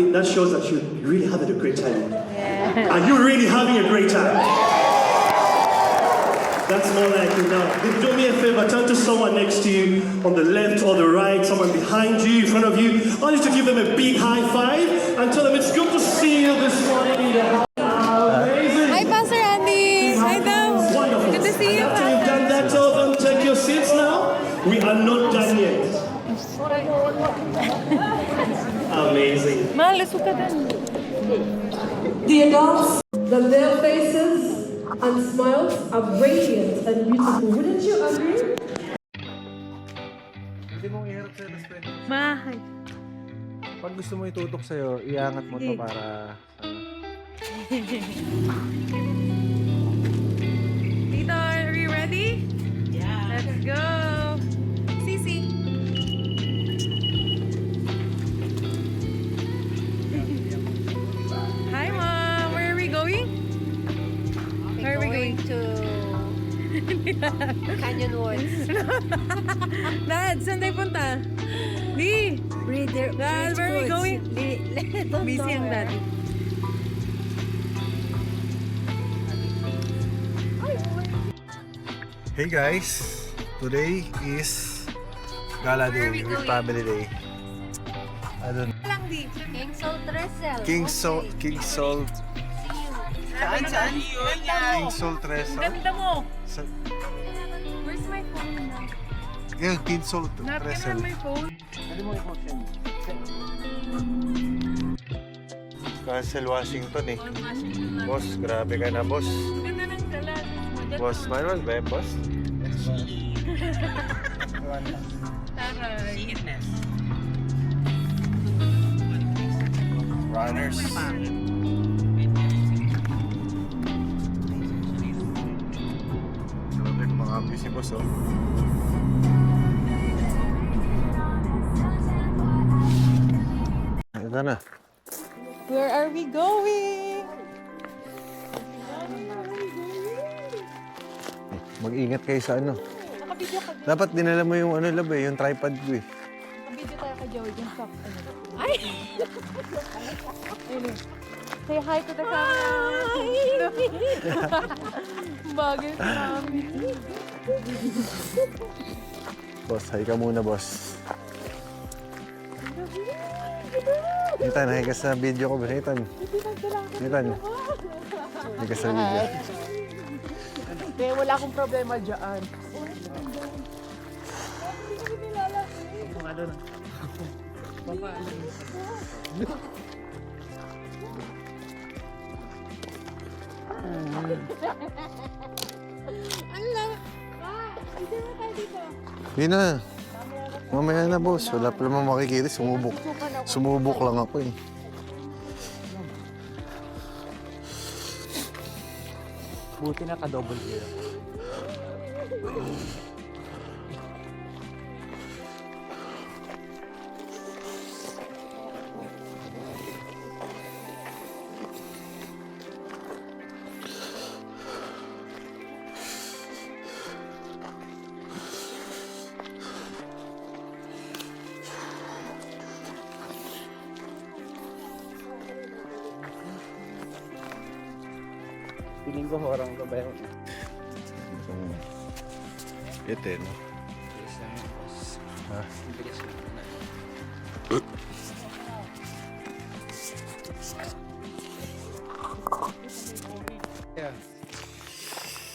That shows that you're really having a great time. Yeah. Are you really having a great time? That's more like it now. Do me a favor, turn to someone next to you, on the left or the right, someone behind you, in front of you. I want you to give them a big high five and tell them it's good to see you this morning in the house. Amazing. Hi, Pastor Andy. Hi, Dom. Wonderful. Good to see you, After you've done that, tell them, take your seats now. We are not done yet. Amazing. The adults, their faces and smiles are radiant and beautiful. Wouldn't you agree? Hindi mong iharap sa'yo ng spread. Mahay. Pag gusto mo itutok sa'yo, iangat mo to para... Tito, are you ready? Yeah. Let's go. Sisi. Hi, Mom. Where are we going? Where are we going? To Canyon Woods. Dad, saan tayo punta? Di. Dad, where are we going? Busy ang dad. Hey guys! Today is Gala Where are Day, we with going? Family Day. I don't Lang, Di. King Soul Trestle. King Soul... King Soul... Saan? King Soul Trestle. Ganda mo. Where's my phone now? Yung King Soul Napkin na Trestle. may phone. Castle Washington eh. Boss, grabe ka na boss. Ganda ng dala. Boss, manual ba boss? Taray. Runners. Grabe mga busy boss oh. Ito na. Where are we going? Mag-ingat kayo sa ano. Nakabidyo ko. Dapat dinala mo yung ano lab eh, yung tripod ko eh. Nakabidyo tayo kay Joey yung top. Ay! Say hi to the camera. Bagay sa kami. Boss, hi ka muna boss. Nathan, hi ka sa video ko. Nathan. Nathan. Hi ka sa video. Kaya wala akong problema dyan. Hindi na. Mamaya na boss. Wala pa naman makikita. Sumubok. Sumubok lang ako eh. Buti na ka-double gear. Piling ko horang ko ba yun? Ito eh, no? Ha?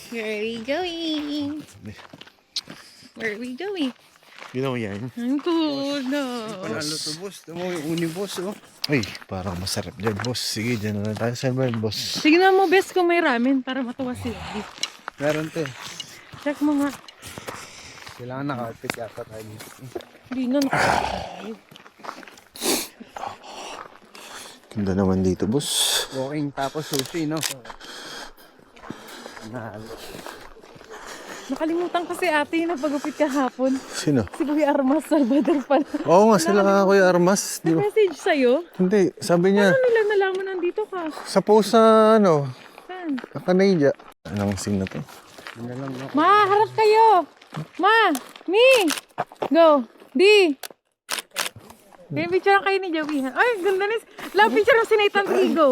Where are we going? Where are we going? Ginawa yan. Ang cool na. Panalo to boss. Ito mo yung uni boss oh. Ay, parang masarap dyan boss. Sige, dyan na lang tayo sa iba boss. Tignan mo best kung may ramen para matuwa sila. Meron to eh. Check mo nga. Kailangan naka-outfit yata tayo dito. Hindi na nakakatayo. Ganda naman dito boss. Walking tapos sushi, no? Nakalimutan kasi ate na pagupit kahapon. Sino? Si Kuya Armas Salvador pala. Oo nga, sila nga Kuya Armas. Di ba? Message sa'yo? Hindi, sabi niya, Ano nila nalaman nandito ka? sa post sa ano, Saan? Kakanayja. Anong scene na to? Ma, harap kayo! Ma! Mi! Go! Di! Kaya picture kayo ni Joey. Ay, ganda na. Love picture ng si Nathan Rigo.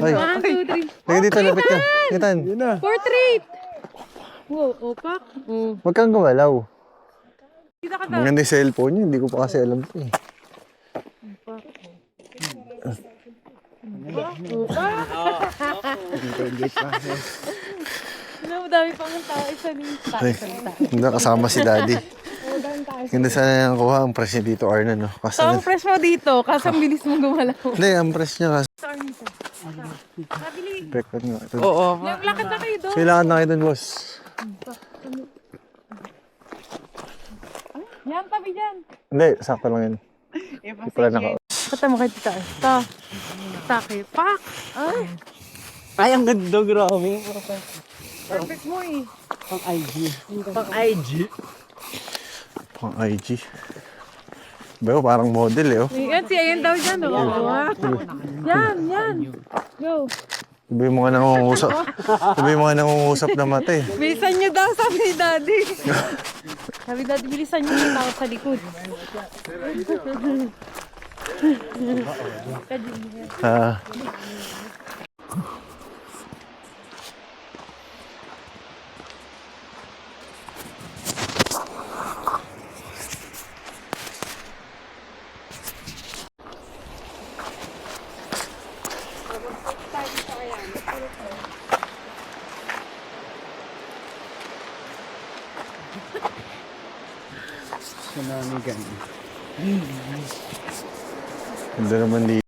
Ay. 1, 2, 3. Lagi dito, lapit ka. Nathan, Portrait! Wow, opak. wag kang gumalaw. Dito ka daw. Maganda yung cellphone niya, hindi ko pa kasi alam ito eh. Alam mo, dami pang tao. Isa ni Ay, hindi kasama si Daddy. Ganda sana yung kuha, ang press niya dito, Arna, no? So, ang Kasi, fresh mo dito, kasi ang bilis mo gumalaw. hindi, ang press niya kasi. Sa Arnita. Nabili. Record nga. Ito. Oo. Lakad na kayo doon. Kailangan na kayo dun, boss. Yan, tabi dyan. Hindi, sakto lang yun. Hindi pala naka... Kata mo kayo dito. Ito. Taki. Pak! Ay, Ay, ang ganda, grabe. perfect mo eh. Pang IG. Pang IG. Pang IG. Bayo, parang model eh, oh. Yan, si Ayan daw dyan. Oh. Yan. Go. Iba yung mga nangungusap. Iba yung mga nangungusap na mata eh. Bilisan nyo daw, sabi ni Daddy. Sabi ni Daddy, bilisan nyo yung tao sa likod. Ah. Ganda naman dito.